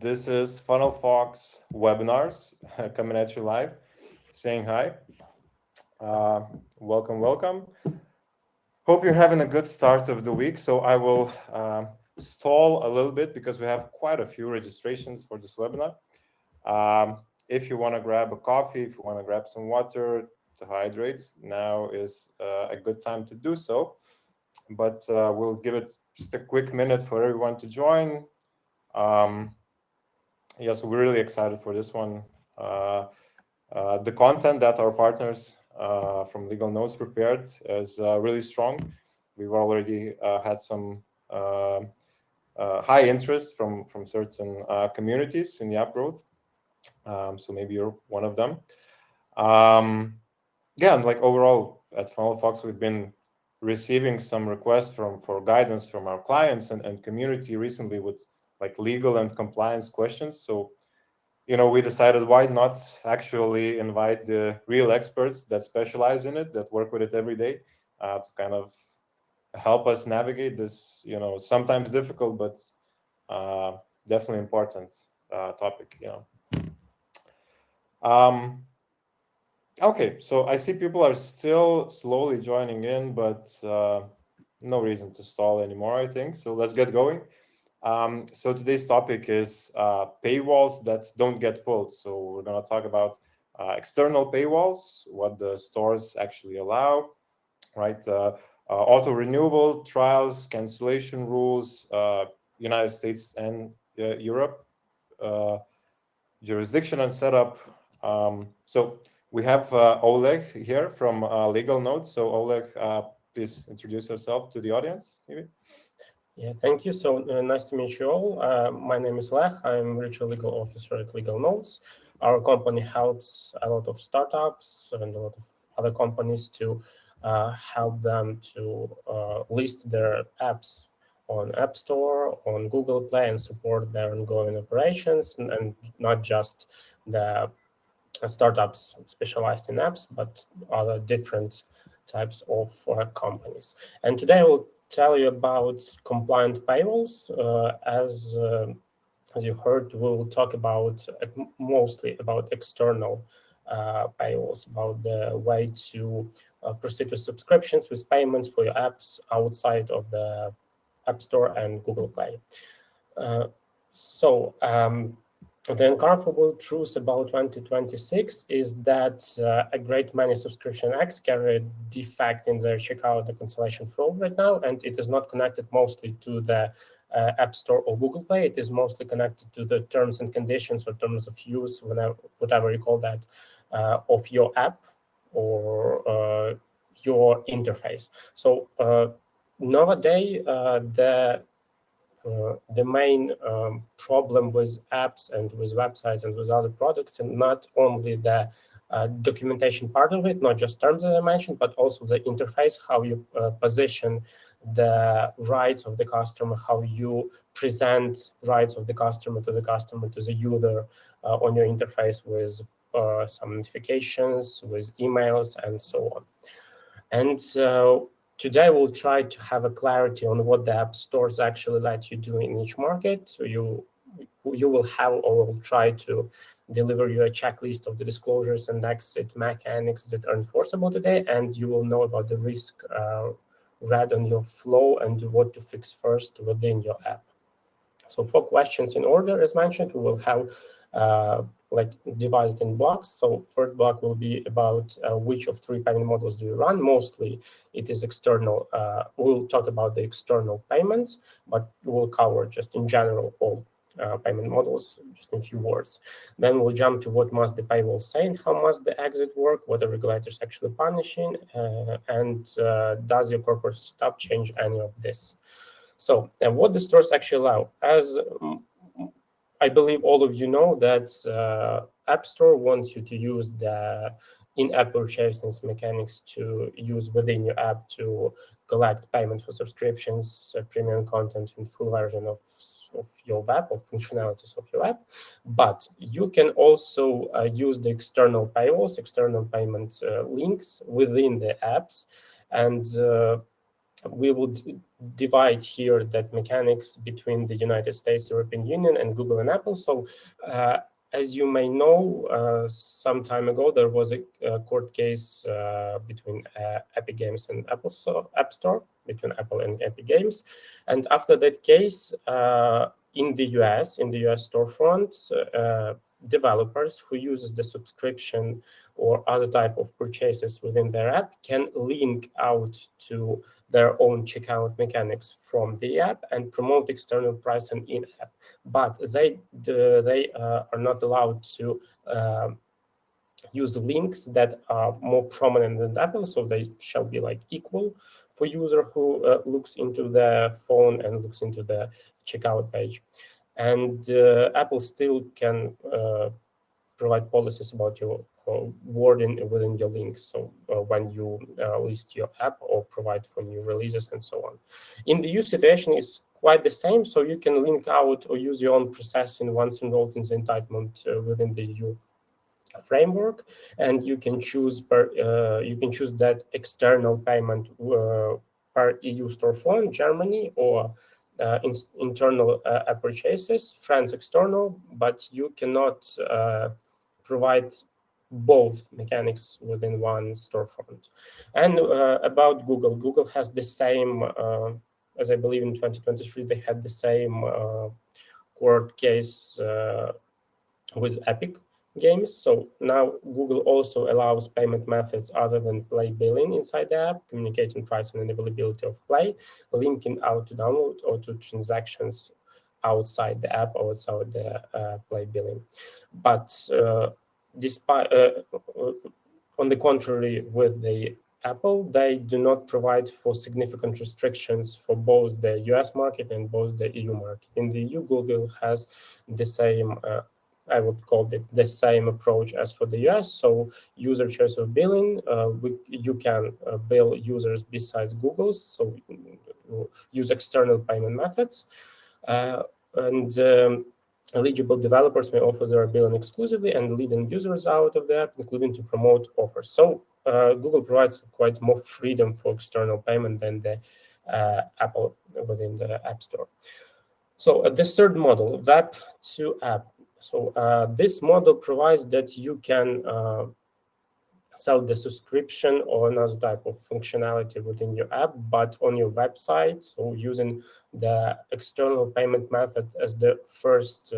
This is Funnel Fox webinars coming at you live, saying hi. Welcome. Hope you're having a good start of the week. So I will stall a little bit because we have quite a few registrations for this webinar. If you want to grab a coffee, if you want to grab some water to hydrate, now is a good time to do so. But we'll give it just a quick minute for everyone to join. Yes, we're really excited for this one. The content that our partners from Legal Notes prepared is really strong. We've already had some high interest from certain communities in the app growth. So maybe you're one of them. Yeah, and like overall at Funnel Fox, we've been receiving some requests for guidance from our clients and community recently with like legal and compliance questions. So, we decided why not actually invite the real experts that specialize in it, that work with it every day, to kind of help us navigate this, sometimes difficult, but definitely important topic, Okay, so I see people are still slowly joining in, but no reason to stall anymore, I think. So let's get going. So today's topic is paywalls that don't get pulled. So we're going to talk about external paywalls, what the stores actually allow, right? Auto-renewal, trials, cancellation rules, United States and Europe, jurisdiction and setup. So we have Oleg here from Legal Notes. So Oleg, please introduce yourself to the audience, maybe. Yeah, thank you. So nice to meet you all. My name is Lech. I'm Regional Legal Officer at Legal Notes. Our company helps a lot of startups and a lot of other companies to help them to list their apps on App Store, on Google Play, and support their ongoing operations, and not just the startups specialized in apps, but other different types of companies. And today I will tell you about compliant paywalls. As you heard, we will talk about mostly about external paywalls, about the way to proceed with subscriptions with payments for your apps outside of the App Store and Google Play. The uncomfortable truth about 2026 is that a great many subscription apps carry a defect in their checkout and cancellation flow right now, and it is not connected mostly to the App Store or Google Play. It is mostly connected to the terms and conditions or terms of use, whatever you call that, of your app or your interface. So nowadays, the main problem with apps and with websites and with other products, and not only the documentation part of it, not just terms that I mentioned, but also the interface, how you position the rights of the customer, how you present rights of the customer, to the user on your interface with some notifications, with emails, and so on. And today, we'll try to have a clarity on what the app stores actually let you do in each market. So you will have, or will try to deliver you a checklist of the disclosures and exit mechanics that are enforceable today, and you will know about the risk read on your flow and what to fix first within your app. So 4 questions in order, as mentioned, we will have divided in blocks. So first block will be about which of 3 payment models do you run. Mostly it is external. We'll talk about the external payments, but we'll cover just in general all payment models, just in a few words. Then we'll jump to what must the paywall say and how must the exit work, what are regulators actually punishing, and does your corporate setup change any of this? So what the stores actually allow. As I believe all of you know that App Store wants you to use the in-app purchases mechanics to use within your app to collect payment for subscriptions, premium content, and full version of your app, of functionalities of your app. But you can also use the external paywalls, external payment links within the apps, and we will divide here that mechanics between the United States, European Union, and Google and Apple. So as you may know, some time ago, there was a court case between Epic Games and App Store, between Apple and Epic Games. And after that case, in the US storefront, developers who uses the subscription or other type of purchases within their app can link out to their own checkout mechanics from the app and promote external pricing in-app. But they are not allowed to use links that are more prominent than Apple, so they shall be like equal for user who looks into the phone and looks into the checkout page. And Apple still can provide policies about your wording within your links. So when you list your app or provide for new releases and so on. In the EU situation is quite the same. So you can link out or use your own processing once enrolled in the entitlement within the EU framework, and you can choose that external payment per EU storefront, Germany, or internal app purchases, France external, but you cannot provide both mechanics within one storefront. And about Google, Google has the same, as I believe in 2023, they had the same court case with Epic Games. So now Google also allows payment methods other than Play billing inside the app, communicating pricing and availability of Play, linking out to download or to transactions outside the app or outside the Play billing. But despite, on the contrary, with the Apple, they do not provide for significant restrictions for both the US market and both the EU market. In the EU, Google has the same I would call it the same approach as for the US. So user choice of billing, you can bill users besides Google's, so use external payment methods. And eligible developers may offer their billing exclusively and leading users out of the app, including to promote offers. So Google provides quite more freedom for external payment than the Apple within the App Store. So the third model, web to app. So this model provides that you can sell the subscription or another type of functionality within your app, but on your website, so using the external payment method as the first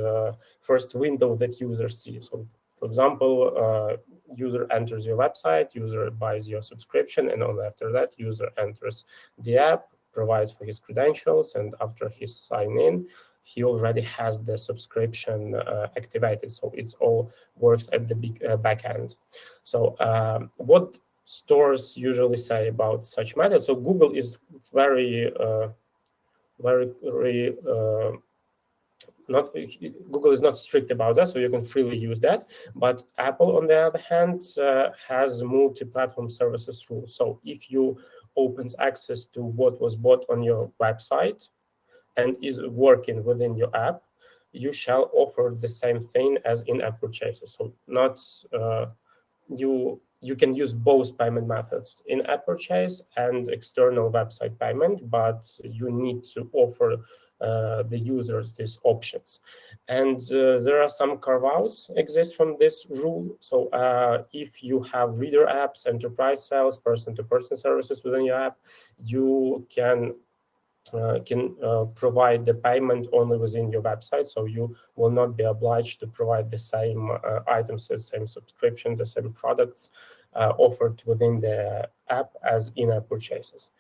window that users see. So, for example, user enters your website, user buys your subscription, and only after that, user enters the app, provides for his credentials, and after he signs in, he already has the subscription activated. So it all works at the back end. So what stores usually say about such methods? So Google is Google is not strict about that, so you can freely use that. But Apple, on the other hand, has multi-platform services rule. So if you opens access to what was bought on your website and is working within your app, you shall offer the same thing as in-app purchases. So not you can use both payment methods, in-app purchase and external website payment, but you need to offer the users these options. And there are some carve-outs exist from this rule. So if you have reader apps, enterprise sales, person-to-person services within your app, you can provide the payment only within your website, so you will not be obliged to provide the same items, the same subscriptions, the same products offered within the app as in-app purchases.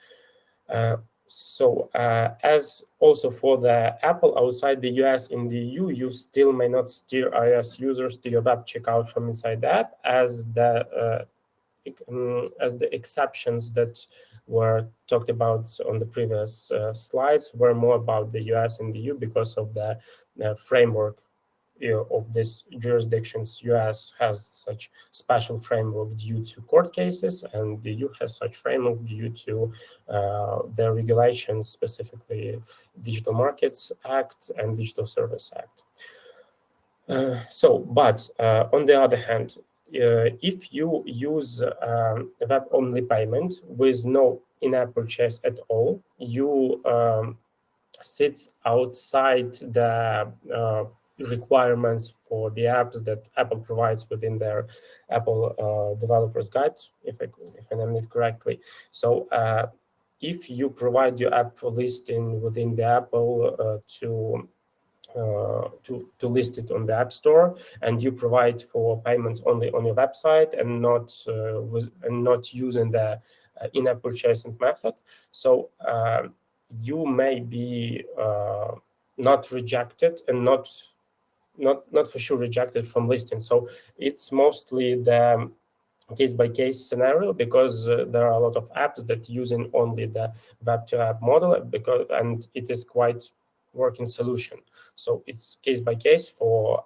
So as also for the Apple outside the US, in the EU, you still may not steer iOS users to your web checkout from inside the app, as the exceptions that were talked about on the previous slides were more about the US and the EU because of the framework of these jurisdictions. US has such special framework due to court cases, and the EU has such framework due to the regulations, specifically Digital Markets Act and Digital Service Act. But on the other hand, if you use web-only payment with no in-app purchase at all. You sits outside the requirements for the apps that Apple provides within their Apple Developers Guide, if I named it correctly. So if you provide your app for listing within the Apple to list it on the App Store, and you provide for payments only on your website and not using the in-app purchasing method, so you may be not rejected and not for sure rejected from listing. So it's mostly the case-by-case scenario, because there are a lot of apps that using only the web-to-app model, and it is quite working solution. So it's case-by-case for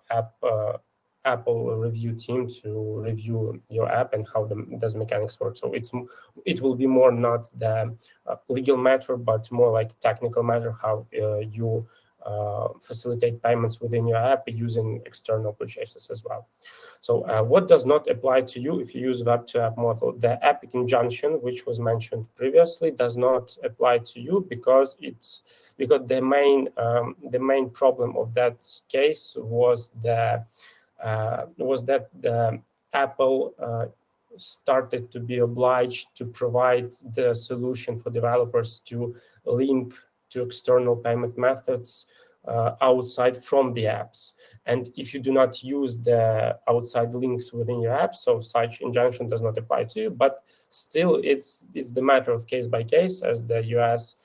Apple review team to review your app and how does mechanics work. So it will be more not the legal matter, but more like technical matter, how you facilitate payments within your app using external purchases as well. So what does not apply to you if you use web-to-app model? The epic injunction, which was mentioned previously, does not apply to you because the main problem of that case was that the Apple started to be obliged to provide the solution for developers to link to external payment methods outside from the apps. And if you do not use the outside links within your app, so such injunction does not apply to you. But still, it's the matter of case by case, as the US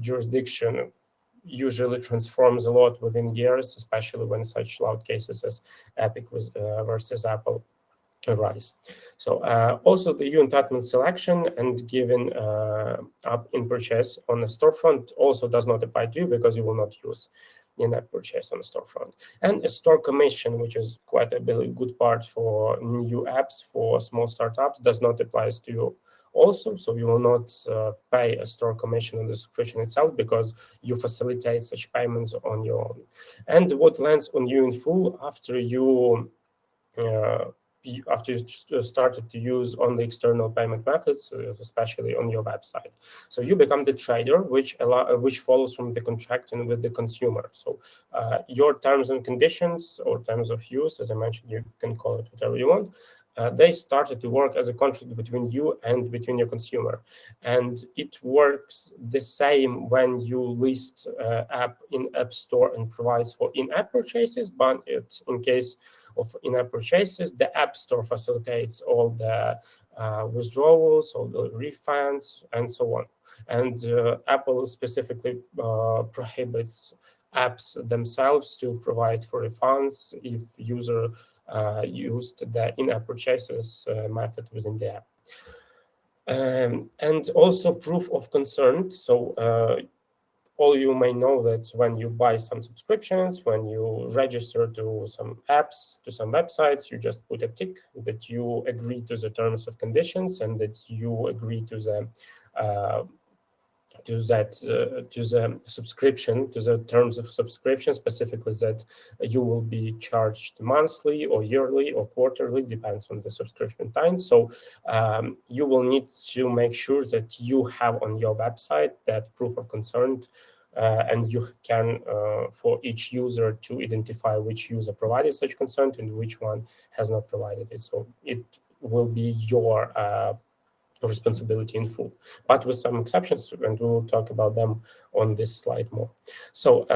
jurisdiction usually transforms a lot within years, especially when such loud cases as Epic versus Apple arise. So also the EU entitlement selection and giving up in purchase on the storefront also does not apply to you, because you will not use in-app purchase on the storefront. And a store commission, which is quite a good part for new apps for small startups, does not apply to you also. So you will not pay a store commission on the subscription itself, because you facilitate such payments on your own. And what lands on you in full after you started to use only external payment methods, especially on your website. So you become the trader, which follows from the contracting with the consumer. So your terms and conditions, or terms of use, as I mentioned, you can call it whatever you want, they started to work as a contract between you and between your consumer. And it works the same when you list app in App Store and provides for in-app purchases, but in case of in-app purchases, the App Store facilitates all the withdrawals, all the refunds, and so on. And Apple specifically prohibits apps themselves to provide for refunds if user used the in-app purchases method within the app. And also proof of consent. So all you may know that when you buy some subscriptions, when you register to some apps, to some websites, you just put a tick that you agree to the terms and conditions, and that you agree to the subscription, to the terms of subscription, specifically that you will be charged monthly or yearly or quarterly, depends on the subscription time. So you will need to make sure that you have on your website that proof of consent, and you can, for each user, to identify which user provided such consent and which one has not provided it. So it will be your responsibility in full, but with some exceptions, and we will talk about them on this slide more. So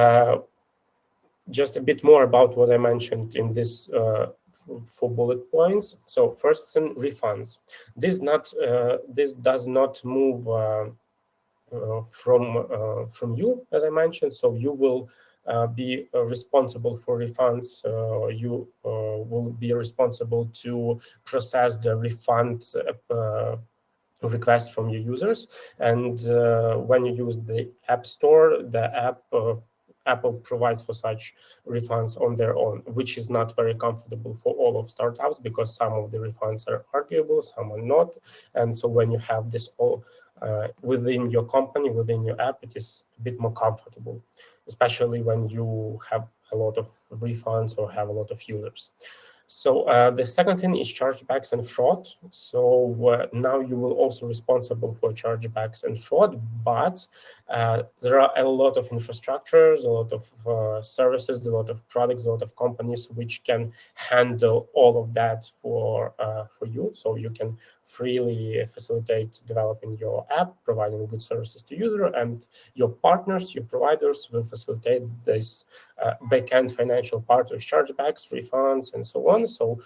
just a bit more about what I mentioned in this 4 bullet points. So first, in refunds. This does not move from you, as I mentioned. So you will be responsible for refunds. You will be responsible to process the refund requests from your users. And when you use the App Store, the Apple provides for such refunds on their own, which is not very comfortable for all of startups, because some of the refunds are arguable, some are not. And so when you have this all within your company, within your app, it is a bit more comfortable, especially when you have a lot of refunds or have a lot of users. So the second thing is chargebacks and fraud. So now you will also responsible for chargebacks and fraud, but there are a lot of infrastructures, a lot of services, a lot of products, a lot of companies which can handle all of that for you. So you can freely facilitate developing your app, providing good services to user, and your partners, your providers will facilitate this backend financial part of chargebacks, refunds, and so on. So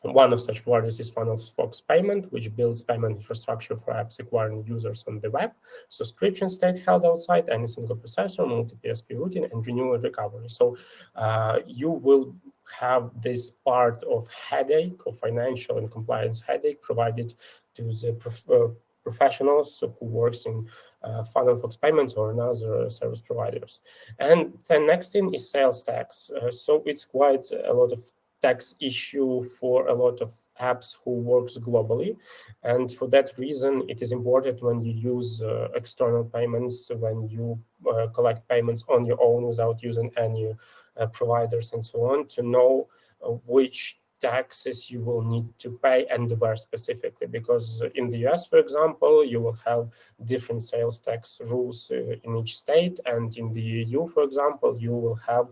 one of such providers is Fox Payment, which builds payment infrastructure for apps acquiring users on the web, subscription state held outside any single processor, multi-PSP routing, and renewal and recovery. So you will have this part of headache, of financial and compliance headache provided to the professionals who works in Fox Payments or another service providers. And the next thing is sales tax. So it's quite a lot of tax issue for a lot of apps who works globally. And for that reason, it is important when you use external payments, when you collect payments on your own without using any providers and so on, to know which taxes you will need to pay and where specifically, because in the US, for example, you will have different sales tax rules in each state, and in the EU, for example, you will have,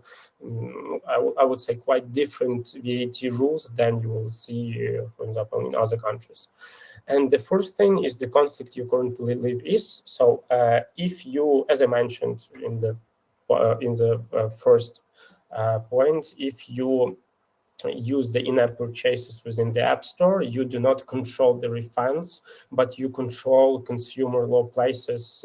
I would say, quite different VAT rules than you will see, for example, in other countries. And the first thing is the conflict you currently live is. So if you, as I mentioned in the first point, if you use the in-app purchases within the App Store, you do not control the refunds, but you control consumer law places,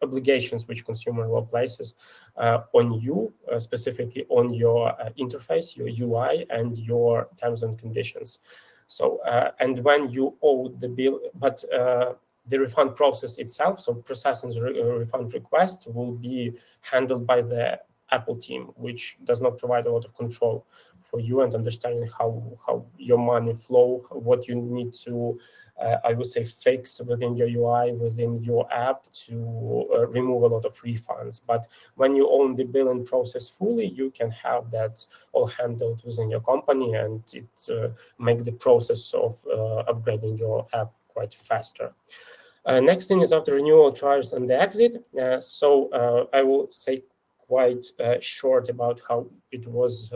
obligations which consumer law places on you, specifically on your interface, your UI, and your terms and conditions. So, and when you owe the bill, but the refund process itself, so processing the refund request, will be handled by the Apple team, which does not provide a lot of control for you and understanding how your money flow, what you need to, I would say, fix within your UI, within your app to remove a lot of refunds. But when you own the billing process fully, you can have that all handled within your company, and it makes the process of upgrading your app quite faster. Next thing is auto-renewal charges and the exit. So I will say quite short about how it was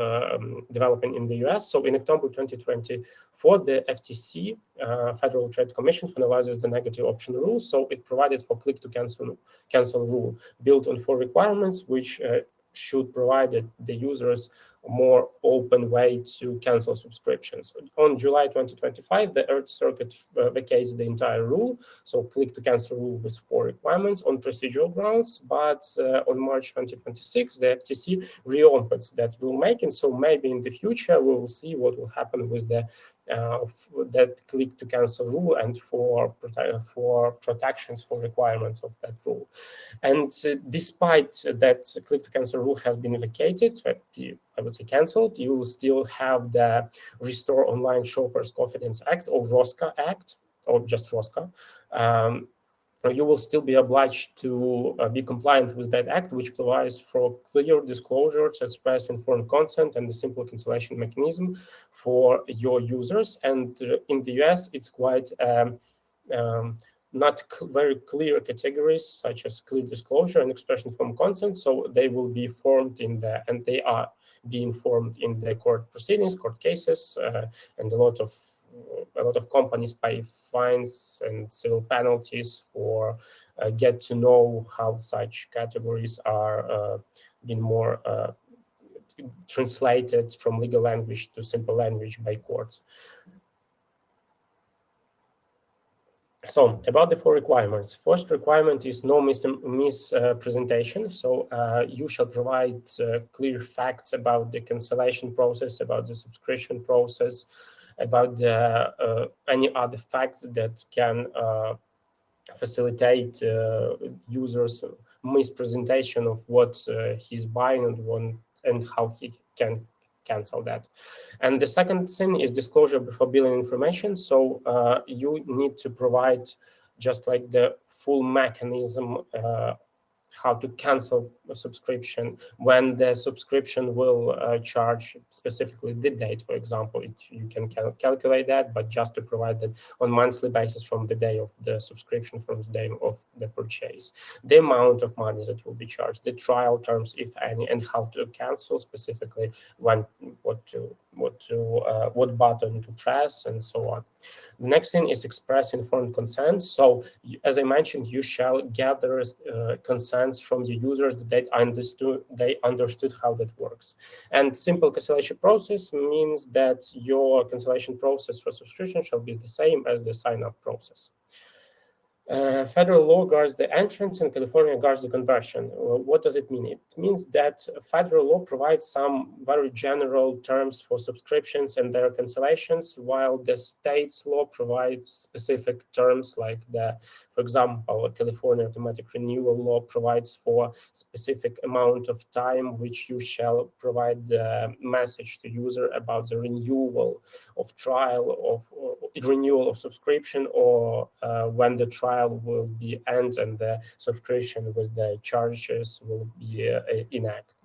developing in the US. So in October 2024, the FTC, Federal Trade Commission, finalizes the negative option rule. So it provided for click-to-cancel rule built on 4 requirements, which should provide the users a more open way to cancel subscriptions. On July 2025, the Earth Circuit vacates the entire rule, so click-to-cancel rule with 4 requirements on procedural grounds, but on March 2026, the FTC reopens that rulemaking, so maybe in the future we will see what will happen with the that click-to-cancel rule and for protections for requirements of that rule. And despite that click-to-cancel rule has been vacated, I would say canceled, you will still have the Restore Online Shoppers Confidence Act, or ROSCA Act, or just ROSCA. You will still be obliged to be compliant with that act, which provides for clear disclosures, express informed consent, and a simple cancellation mechanism for your users. And in the US, it's quite not very clear categories, such as clear disclosure and expression informed consent. So they will be formed in the, and they are being formed in the court proceedings, court cases, and a lot of companies pay fines and civil penalties for get to know how such categories are being more translated from legal language to simple language by courts. So about the 4 requirements. First requirement is no mispresentation. So you shall provide clear facts about the cancellation process, about the subscription process, about any other facts that can facilitate users' mispresentation of what he's buying and how he can cancel that. And the second thing is disclosure before billing information. So you need to provide just like the full mechanism how to cancel a subscription, when the subscription will charge, specifically the date, for example. You can calculate that, but just to provide that on monthly basis from the day of the subscription, from the day of the purchase, the amount of money that will be charged, the trial terms, if any, and how to cancel specifically, when, what button to press, and so on. The next thing is express informed consent. So as I mentioned, you shall gather consents from the users that they understood how that works. And simple cancellation process means that your cancellation process for subscription shall be the same as the sign-up process. Federal law guards the entrance and California guards the conversion. What does it mean? It means that federal law provides some very general terms for subscriptions and their cancellations, while the state's law provides specific terms, like for example, California automatic renewal law provides for specific amount of time which you shall provide the message to user about the renewal of trial of renewal of subscription, or when the trial will be end and the subscription with the charges will be enacted.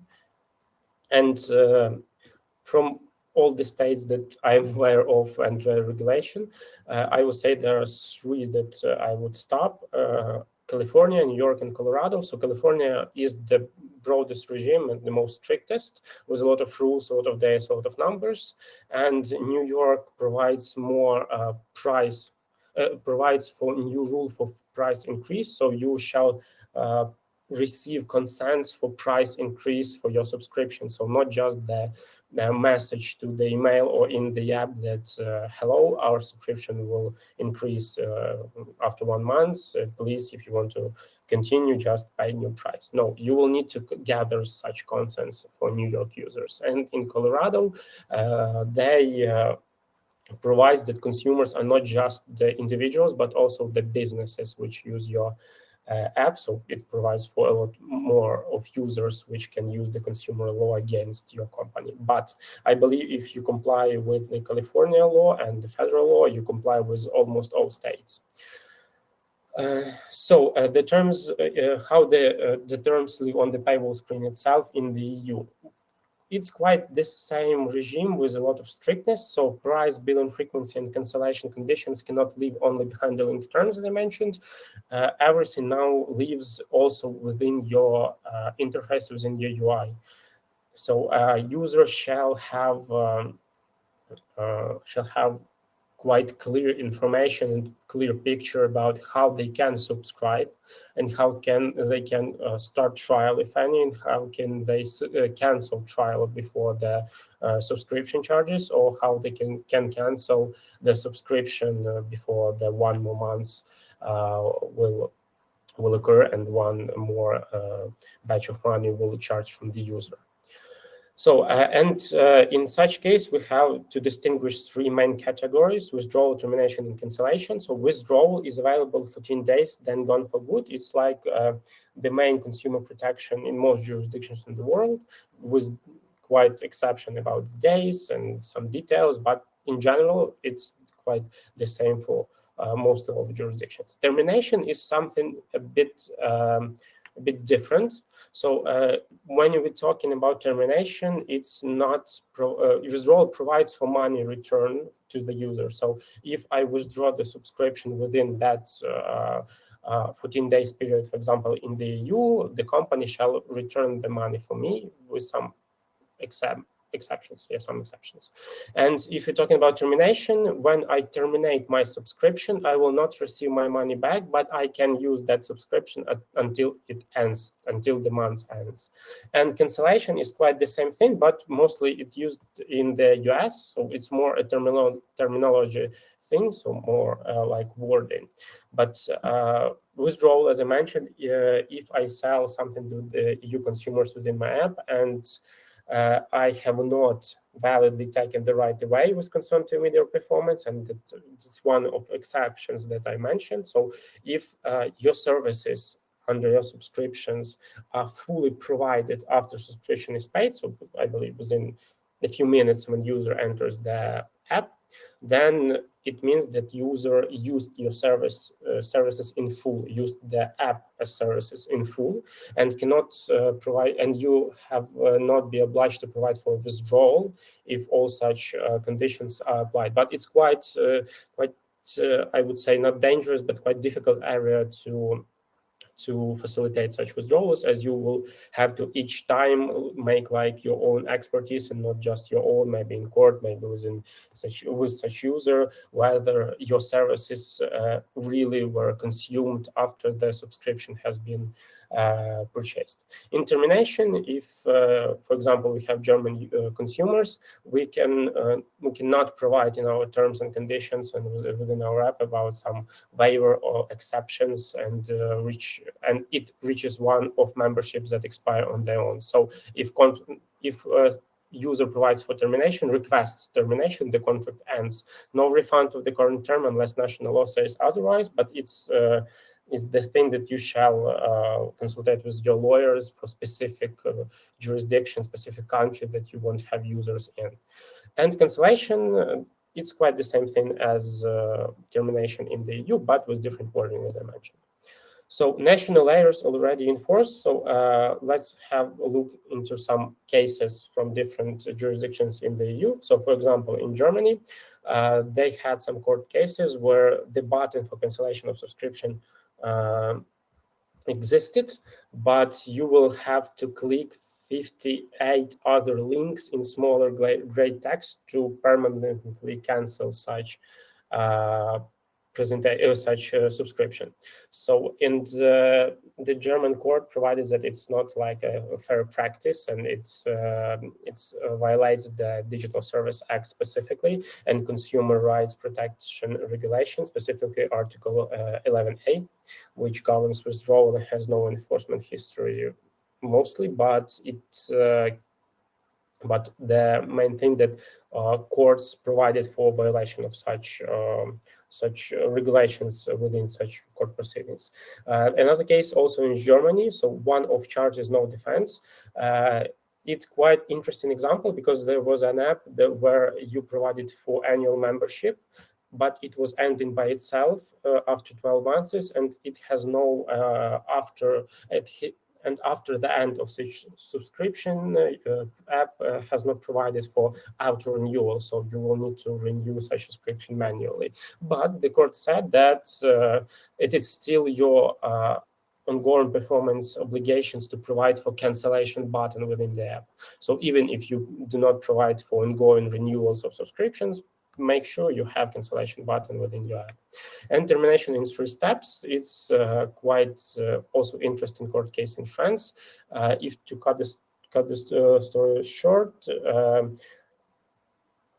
And from all the states that I'm aware of and regulation, I would say there are three that I would stop: California, New York, and Colorado. So California is the broadest regime and the most strictest, with a lot of rules, a lot of days, a lot of numbers. And New York provides more provides for new rule for price increase. So you shall receive consents for price increase for your subscription. So not just the message to the email or in the app that hello, our subscription will increase after 1 month. Please, if you want to continue, just pay new price. No, you will need to gather such consents for New York users. And in Colorado, they provides that consumers are not just the individuals, but also the businesses which use your app. So it provides for a lot more of users which can use the consumer law against your company. But I believe if you comply with the California law and the federal law, you comply with almost all states. So the terms, how the terms live on the paywall screen itself in the EU. It's quite the same regime with a lot of strictness. So price, billing frequency, and cancellation conditions cannot live only behind the link terms, as I mentioned. Everything now lives also within your interface, within your UI. So users shall have quite clear information and clear picture about how they can subscribe and how they can start trial, if any, and how can they cancel trial before the subscription charges, or how they can cancel the subscription before the 1 more months will occur and 1 more batch of money will charge from the user. So, in such case, we have to distinguish 3 main categories: withdrawal, termination, and cancellation. So withdrawal is available 14 days, then gone for good. It's like the main consumer protection in most jurisdictions in the world, with quite exception about the days and some details, but in general, it's quite the same for most of the jurisdictions. Termination is something a bit different. So when we're talking about termination, it's not withdrawal provides for money return to the user. So if I withdraw the subscription within that 14 days period, for example, in the EU, the company shall return the money for me with some exceptions. Yes, some exceptions. And if you're talking about termination, when I terminate my subscription, I will not receive my money back, but I can use that subscription until it ends, until the month ends. And cancellation is quite the same thing, but mostly it's used in the US, so it's more a terminology thing, so more like wording. But withdrawal, as I mentioned, if I sell something to the EU consumers within my app and I have not validly taken the right away with concern to video performance, and it's one of exceptions that I mentioned. So if your services under your subscriptions are fully provided after subscription is paid, so I believe within a few minutes when user enters the app, then it means that user used your services in full, used the app as services in full, and cannot provide, and you have not be obliged to provide for withdrawal if all such conditions are applied. But it's quite, I would say, not dangerous, but quite difficult area to facilitate such withdrawals, as you will have to each time make like your own expertise and not just your own, maybe in court, maybe with such user, whether your services really were consumed after the subscription has been purchased. In termination, if, for example, we have German consumers, we cannot provide in our terms and conditions and within our app about some waiver or exceptions, and it reaches one of memberships that expire on their own. So if user provides for termination, requests termination, the contract ends. No refund of the current term unless national law says otherwise, but it's the thing that you shall consultate with your lawyers for specific jurisdiction, specific country that you want to have users in. And cancellation, it's quite the same thing as termination in the EU, but with different wording, as I mentioned. So national layers already enforced. So let's have a look into some cases from different jurisdictions in the EU. So for example, in Germany, they had some court cases where the button for cancellation of subscription existed, but you will have to click 58 other links in smaller gray text to permanently cancel such subscription. So in the German court provided that it's not like a fair practice, and it violates the Digital Service Act specifically, and Consumer Rights Protection Regulation, specifically Article 11A, which governs withdrawal and has no enforcement history mostly, but the main thing that courts provided for violation of such regulations within such court proceedings. Another case also in Germany, so one of charges, no defense. It's quite interesting example because there was an app where you provided for annual membership, but it was ending by itself after 12 months, and it has no and after the end of such subscription, app has not provided for auto-renewal, so you will need to renew such subscription manually. But the court said that it is still your ongoing performance obligations to provide for cancellation button within the app. So even if you do not provide for ongoing renewals of subscriptions, make sure you have cancellation button within your app. And termination in 3 steps. It's quite also interesting court case in France. If to cut this story short,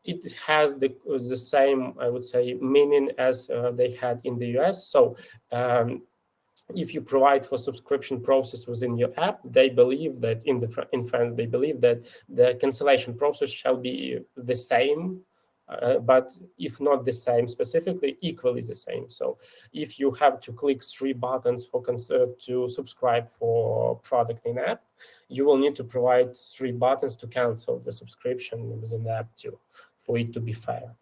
it has the same, I would say, meaning as they had in the US. So if you provide for subscription process within your app, they believe that in France, they believe that the cancellation process shall be the same, but if not the same, specifically equally the same. So if you have to click 3 buttons to subscribe for product in app, you will need to provide 3 buttons to cancel the subscription within the app too, for it to be fair.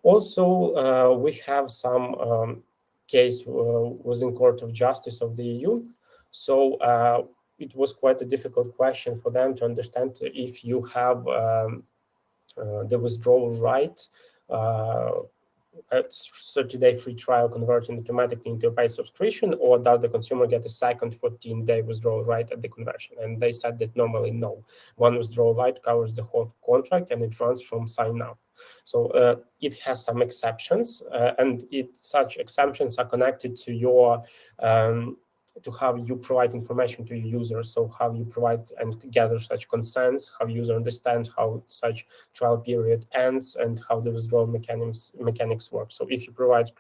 Also, we have some case within Court of Justice of the EU. So it was quite a difficult question for them to understand if you have the withdrawal right, a 30-day free trial converting automatically into a paid subscription, or does the consumer get a second 14-day withdrawal right at the conversion? And they said that normally no. One withdrawal right covers the whole contract, and it runs from sign up. So it has some exceptions, and such exceptions are connected to your to how you provide information to your users. So how you provide and gather such consents, how user understands how such trial period ends, and how the withdrawal mechanics work. So if you provide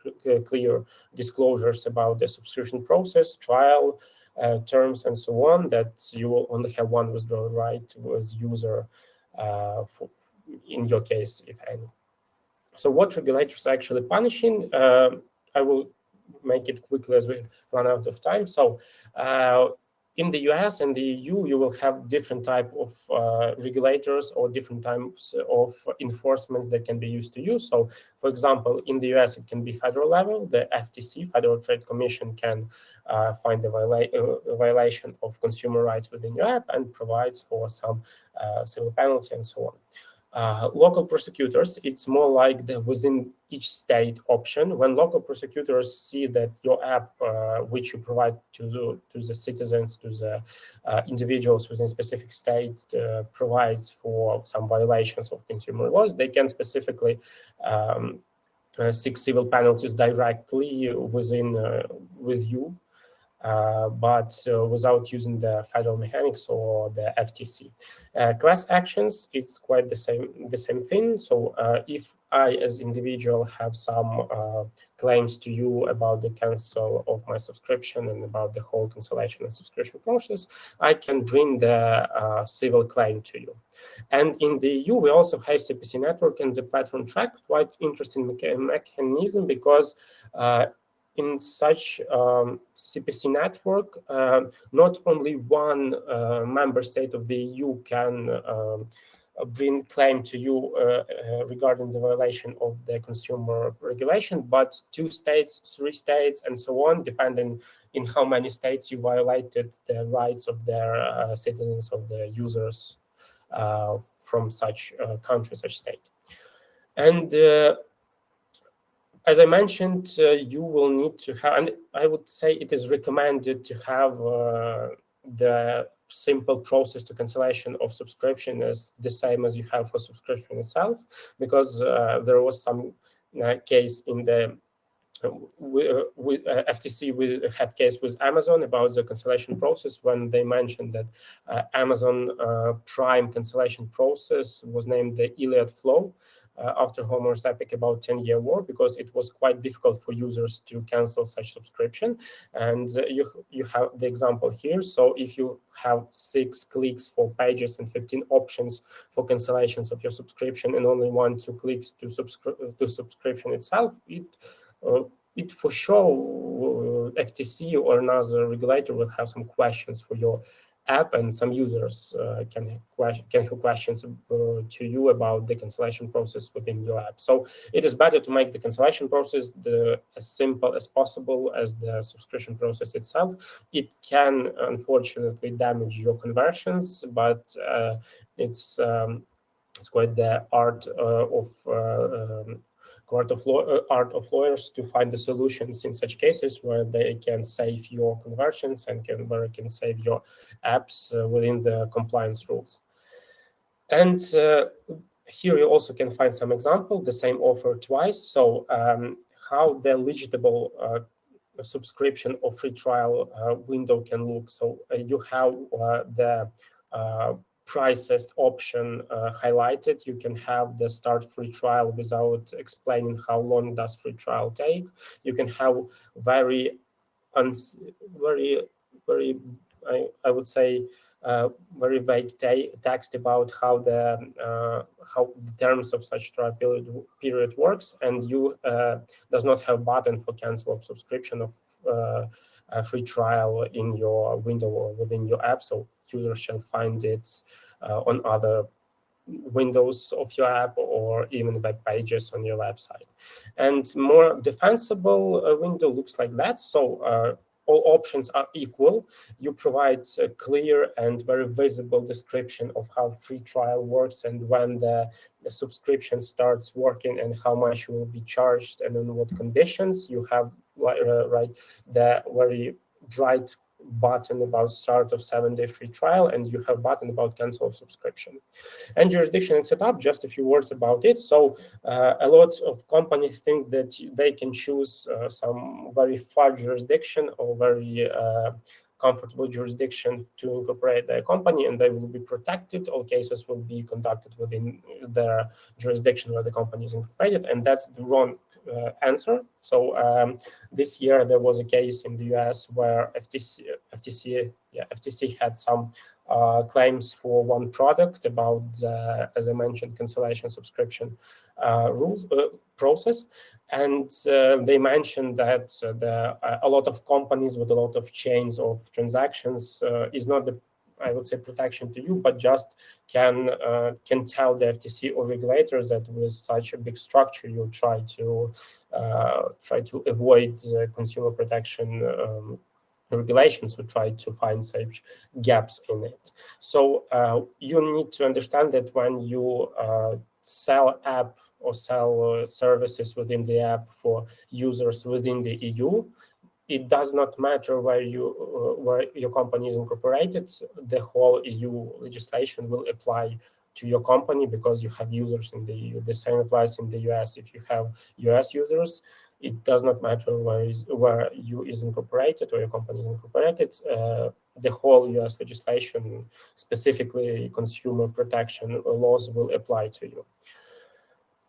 clear disclosures about the subscription process, trial, terms, and so on, that you will only have one withdrawal right as user in your case, if any. So what regulators are actually punishing? I will make it quickly as we run out of time. So in the US and the EU, you will have different type of regulators or different types of enforcements that can be used to you. So, for example, in the US, it can be federal level. The FTC, Federal Trade Commission, can find a violation of consumer rights within your app and provides for some civil penalty and so on. Local prosecutors, it's more like the within each state option. When local prosecutors see that your app, which you provide to the citizens, to the individuals within specific states, provides for some violations of consumer laws, they can specifically seek civil penalties directly with you. But without using the federal mechanics or the FTC. Class actions, it's quite the same thing. So if I, as individual, have some claims to you about the cancel of my subscription and about the whole cancellation and subscription process, I can bring the civil claim to you. And in the EU, we also have CPC network and the platform track, quite interesting mechanism, because in such CPC network, not only one member state of the EU can bring claim to you regarding the violation of the consumer regulation, but 2 states, 3 states, and so on, depending in how many states you violated the rights of their citizens, of the users from such country, such state. And as I mentioned, you will need to have, and I would say it is recommended to have the simple process to cancellation of subscription is the same as you have for subscription itself, because there was some case in the FTC, we had case with Amazon about the cancellation process when they mentioned that Amazon Prime cancellation process was named the Iliad Flow after Homer's epic about 10-year war, because it was quite difficult for users to cancel such subscription. And you have the example here. So if you have 6 clicks for pages and 15 options for cancellations of your subscription and only 1-2 clicks to subscription itself, it for sure FTC or another regulator will have some questions for your app, and some users can have questions to you about the cancellation process within your app. So it is better to make the cancellation process as simple as possible as the subscription process itself. It can unfortunately damage your conversions, but it's quite the art of lawyers to find the solutions in such cases where they can save your conversions and where it can save your apps within the compliance rules. And here you also can find some example, the same offer twice. So how the eligible subscription or free trial window can look. So you have the priced option highlighted. You can have the start free trial without explaining how long does free trial take. You can have very I would say very vague text about how the terms of such trial period works, and you does not have button for cancel of subscription of a free trial in your window or within your app, so users shall find it on other windows of your app or even web pages on your website. And more defensible window looks like that. So all options are equal. You provide a clear and very visible description of how free trial works and when the subscription starts working and how much you will be charged and on what conditions. You have the very bright button about start of 7-day free trial, and you have button about cancel of subscription. And jurisdiction and setup, just a few words about it. So a lot of companies think that they can choose some very far jurisdiction or very comfortable jurisdiction to incorporate their company, and they will be protected. All cases will be conducted within their jurisdiction where the company is incorporated, and that's the wrong answer. So this year there was a case in the US where FTC had some claims for one product about, as I mentioned, cancellation subscription rules process. And they mentioned that a lot of companies with a lot of chains of transactions is not the, I would say, protection to you, but just can tell the FTC or regulators that with such a big structure, you try to avoid consumer protection regulations, who try to find such gaps in it. So you need to understand that when you sell app or sell services within the app for users within the EU, it does not matter where your company is incorporated. The whole EU legislation will apply to your company because you have users in the EU. The same applies in the US. If you have US users, it does not matter where you is incorporated or your company is incorporated. The whole US legislation, specifically consumer protection laws, will apply to you.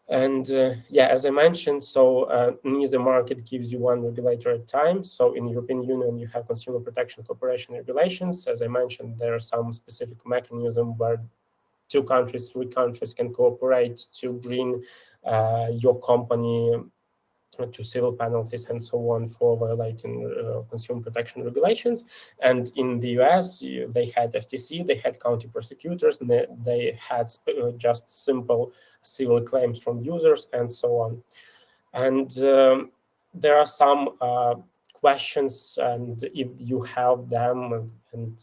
And as I mentioned, so neither market gives you one regulator at a time. So in European Union, you have Consumer Protection Cooperation regulations. As I mentioned, there are some specific mechanism where 2 countries, 3 countries can cooperate to bring your company to civil penalties and so on for violating consumer protection regulations. And in the US, they had FTC, they had county prosecutors, and they had just simple civil claims from users and so on. And there are some questions, and if you have them, and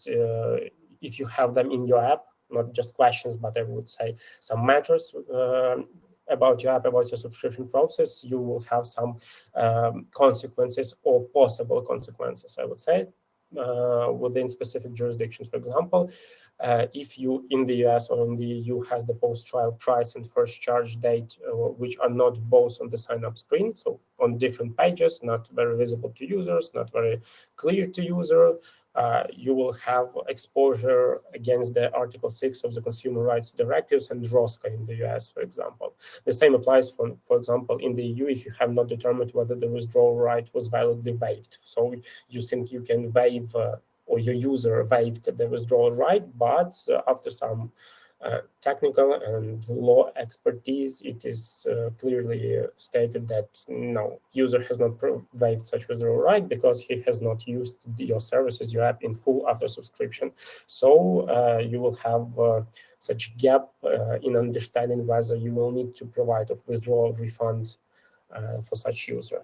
if you have them in your app, not just questions, but I would say some matters about your app, about your subscription process, you will have some consequences or possible consequences, I would say, within specific jurisdictions. For example, if you in the US or in the EU has the post-trial price and first charge date, which are not both on the sign-up screen, so on different pages, not very visible to users, not very clear to user, you will have exposure against the Article 6 of the Consumer Rights Directives and DORA in the US, for example. The same applies, for example, in the EU, if you have not determined whether the withdrawal right was validly waived. So you think you can waive, or your user waived the withdrawal right, but after some technical and law expertise, it is clearly stated that no, user has not waived such withdrawal right because he has not used your services, your app in full after subscription. So you will have such gap in understanding whether you will need to provide a withdrawal refund for such user.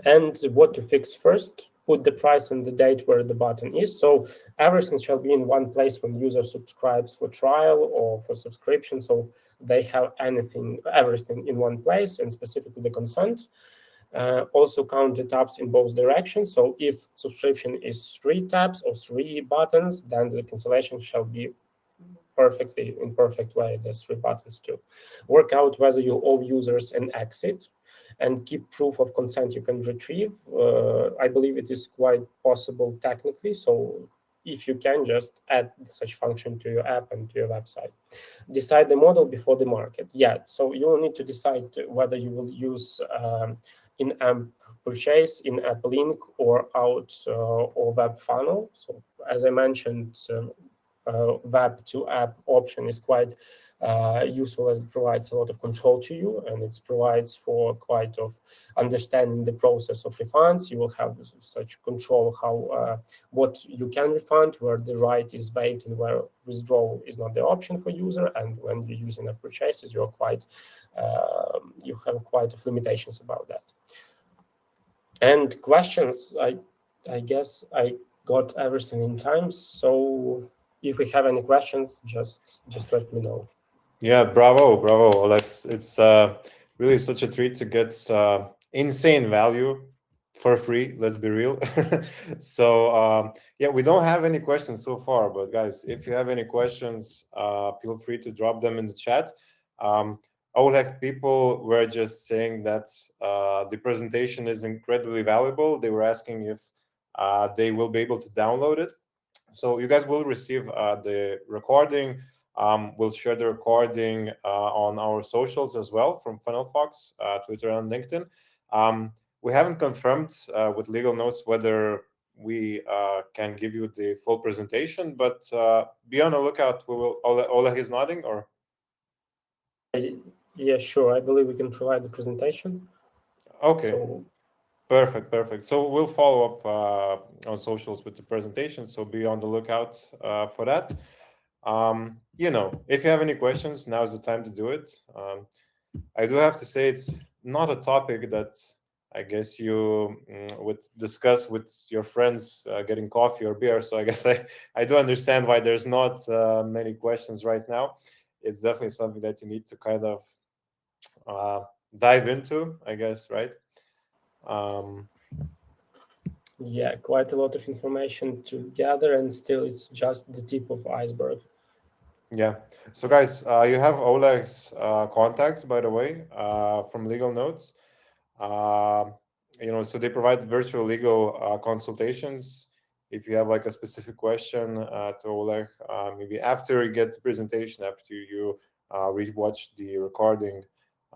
And what to fix first? Put the price and the date where the button is. So everything shall be in one place when user subscribes for trial or for subscription. So they have everything in one place, and specifically the consent. Also count the taps in both directions. So if subscription is 3 taps or 3 buttons, then the cancellation shall be in perfect way, there's 3 buttons too. Work out whether you owe users an exit, and keep proof of consent you can retrieve. I believe it is quite possible technically. So if you can, just add such function to your app and to your website. Decide the model before the market. So you will need to decide whether you will use in-app purchase, in-app link, or out or web funnel. So as I mentioned, web to app option is quite useful, as it provides a lot of control to you, and it provides for quite of understanding the process of refunds. You will have such control how what you can refund, where the right is waived, and where withdrawal is not the option for user. And when you're using a purchases, you have quite of limitations about that. And questions, I guess I got everything in time. So if we have any questions, just let me know. Yeah, bravo, Oleh. It's really such a treat to get insane value for free. Let's be real. So we don't have any questions so far, but guys, if you have any questions, feel free to drop them in the chat. Oleh, people were just saying that the presentation is incredibly valuable. They were asking if they will be able to download it. So you guys will receive the recording We'll share the recording on our socials as well from FunnelFox, Twitter and LinkedIn. We haven't confirmed with Legal Notes whether we can give you the full presentation, but be on the lookout. We will. Oleh is nodding, or? Yeah, sure. I believe we can provide the presentation. Okay. So, perfect. So we'll follow up on socials with the presentation. So be on the lookout for that. If you have any questions, now is the time to do it. I do have to say it's not a topic that I guess you would discuss with your friends getting coffee or beer. So I guess I do understand why there's not many questions right now. It's definitely something that you need to kind of dive into, I guess, right? yeah, quite a lot of information to gather, and still it's just the tip of iceberg. Yeah. So guys, you have Oleh's contacts, by the way, from Legal Notes. So they provide virtual legal consultations. If you have like a specific question to Oleh, maybe after you get the presentation, after you rewatch the recording,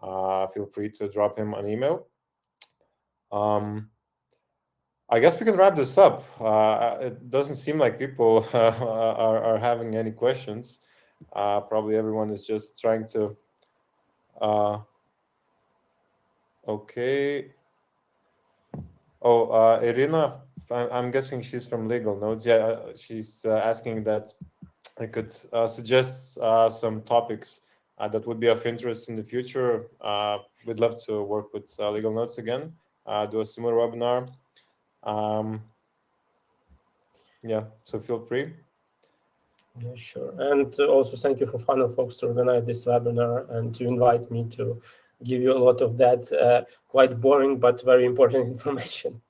feel free to drop him an email. I guess we can wrap this up. It doesn't seem like people are having any questions. Probably everyone is just trying to. Okay. Oh, Irina, I'm guessing she's from Legal Notes. Yeah, she's asking that I could suggest some topics that would be of interest in the future. We'd love to work with Legal Notes again, do a similar webinar. Yeah, so feel free. Yeah, sure. And also thank you for FunnelFox to organize this webinar and to invite me to give you a lot of that quite boring but very important information.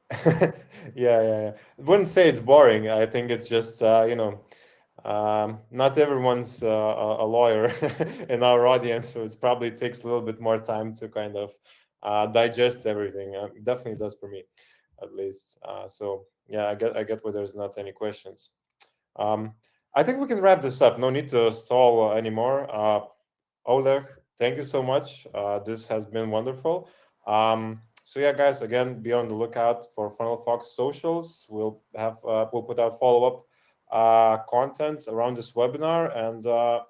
Yeah. I wouldn't say it's boring. I think it's just, not everyone's a lawyer in our audience, so it probably takes a little bit more time to kind of digest everything. It definitely does for me, at least. So yeah, I get where there's not any questions. I think we can wrap this up. No need to stall anymore. Oleh, thank you so much. This has been wonderful. So yeah, guys, again, be on the lookout for FunnelFox socials. We'll put out follow-up content around this webinar. And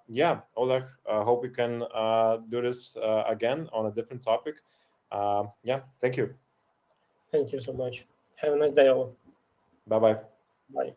yeah, Oleh, hope we can do this again on a different topic. Yeah, thank you. Thank you so much. Have a nice day, all. Bye-bye. Bye.